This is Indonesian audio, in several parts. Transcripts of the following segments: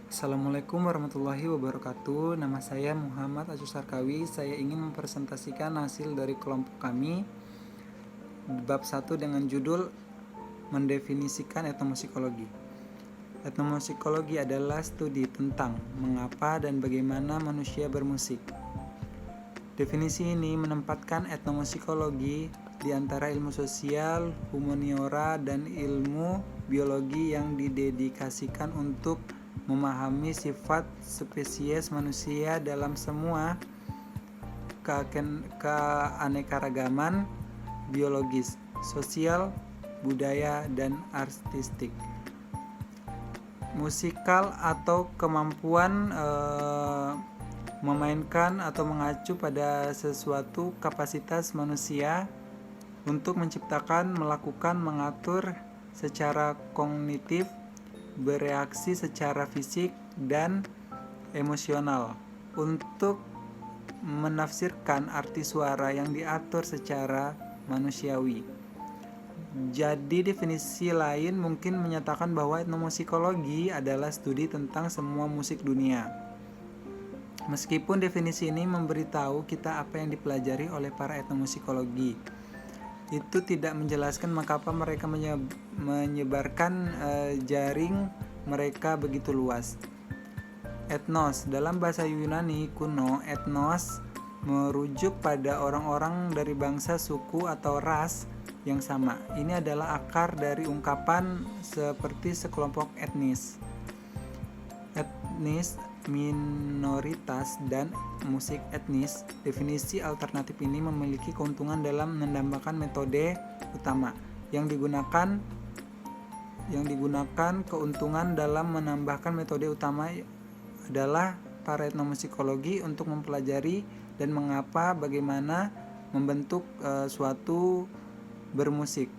Assalamualaikum warahmatullahi wabarakatuh. Nama saya Muhammad Asus Sarkawi. Saya ingin mempresentasikan hasil dari kelompok kami bab 1 dengan judul mendefinisikan etnomusikologi. Etnomusikologi adalah studi tentang mengapa dan bagaimana manusia bermusik. Definisi ini menempatkan etnomusikologi di antara ilmu sosial, humaniora, dan ilmu biologi yang didedikasikan untuk memahami sifat spesies manusia dalam semua keanekaragaman biologis, sosial, budaya, dan artistik. Musikal atau kemampuan memainkan atau mengacu pada sesuatu kapasitas manusia untuk menciptakan, melakukan, mengatur secara kognitif, bereaksi secara fisik dan emosional untuk menafsirkan arti suara yang diatur secara manusiawi. Jadi definisi lain mungkin menyatakan bahwa etnomusikologi adalah studi tentang semua musik dunia. Meskipun definisi ini memberitahu kita apa yang dipelajari oleh para etnomusikologi, itu tidak menjelaskan mengapa mereka menyebarkan jaring mereka begitu luas. Etnos, dalam bahasa Yunani kuno, etnos merujuk pada orang-orang dari bangsa, suku, atau ras yang sama. Ini adalah akar dari ungkapan seperti sekelompok etnis. Etnis, minoritas, dan musik etnis. Definisi alternatif ini memiliki keuntungan dalam menambahkan metode utama yang digunakan keuntungan dalam menambahkan metode utama adalah para etnomusikologi untuk mempelajari dan mengapa bagaimana membentuk suatu bermusik,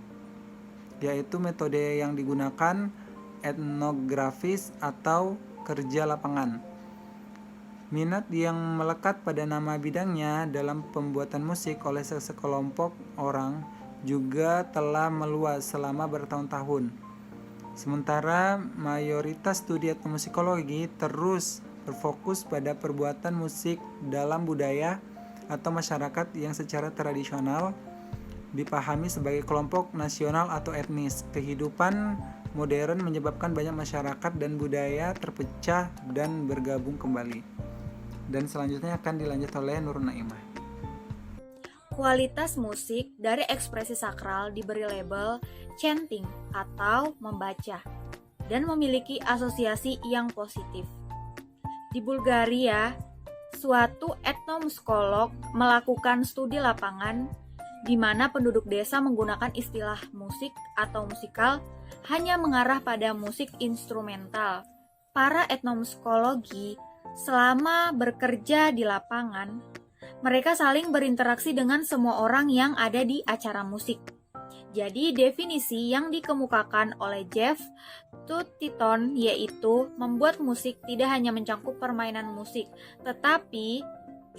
yaitu metode yang digunakan etnografis atau kerja lapangan. Minat yang melekat pada nama bidangnya dalam pembuatan musik oleh sekelompok orang juga telah meluas selama bertahun-tahun. Sementara mayoritas studi etnomusikologi terus berfokus pada perbuatan musik dalam budaya atau masyarakat yang secara tradisional dipahami sebagai kelompok nasional atau etnis. Kehidupan modern menyebabkan banyak masyarakat dan budaya terpecah dan bergabung kembali. Dan selanjutnya akan dilanjut oleh Nur Naimah. Kualitas musik dari ekspresi sakral diberi label chanting atau membaca dan memiliki asosiasi yang positif. Di Bulgaria, suatu etnomusikolog melakukan studi lapangan di mana penduduk desa menggunakan istilah musik atau musikal hanya mengarah pada musik instrumental. Para etnomusikologi selama bekerja di lapangan, mereka saling berinteraksi dengan semua orang yang ada di acara musik. Jadi definisi yang dikemukakan oleh Jeff Tuttiton yaitu membuat musik tidak hanya mencakup permainan musik, tetapi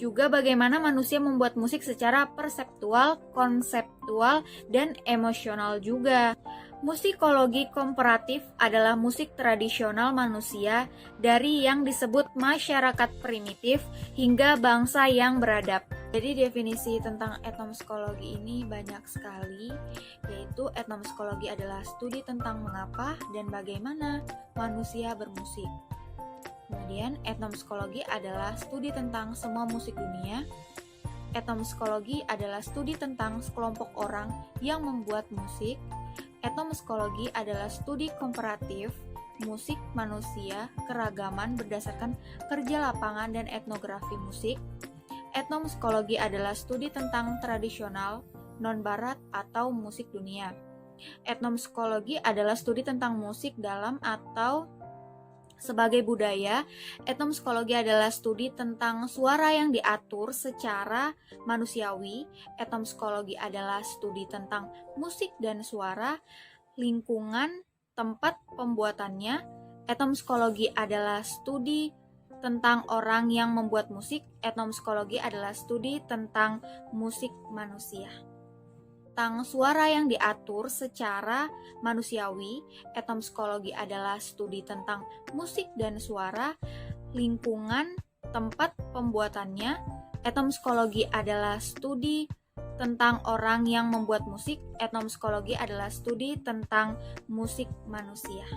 juga bagaimana manusia membuat musik secara perseptual, konseptual, dan emosional juga. Musikologi komparatif adalah musik tradisional manusia dari yang disebut masyarakat primitif hingga bangsa yang beradab. Jadi definisi tentang etnomusikologi ini banyak sekali, yaitu etnomusikologi adalah studi tentang mengapa dan bagaimana manusia bermusik. Kemudian etnomusikologi adalah studi tentang semua musik dunia. Etnomusikologi adalah studi tentang sekelompok orang yang membuat musik. Etnomusikologi adalah studi komparatif musik manusia, keragaman berdasarkan kerja lapangan dan etnografi musik. Etnomusikologi adalah studi tentang tradisional, non-barat atau musik dunia. Etnomusikologi adalah studi tentang musik dalam atau sebagai budaya. Etnomusikologi adalah studi tentang suara yang diatur secara manusiawi. Etnomusikologi adalah studi tentang musik dan suara, lingkungan, tempat pembuatannya. Etnomusikologi adalah studi tentang orang yang membuat musik. Etnomusikologi adalah studi tentang musik manusia. tentang suara yang diatur secara manusiawi. Etnomuksikologi adalah studi tentang musik dan suara, lingkungan, tempat pembuatannya. Etnomuksikologi adalah studi tentang orang yang membuat musik. Etnomuksikologi adalah studi tentang musik manusia.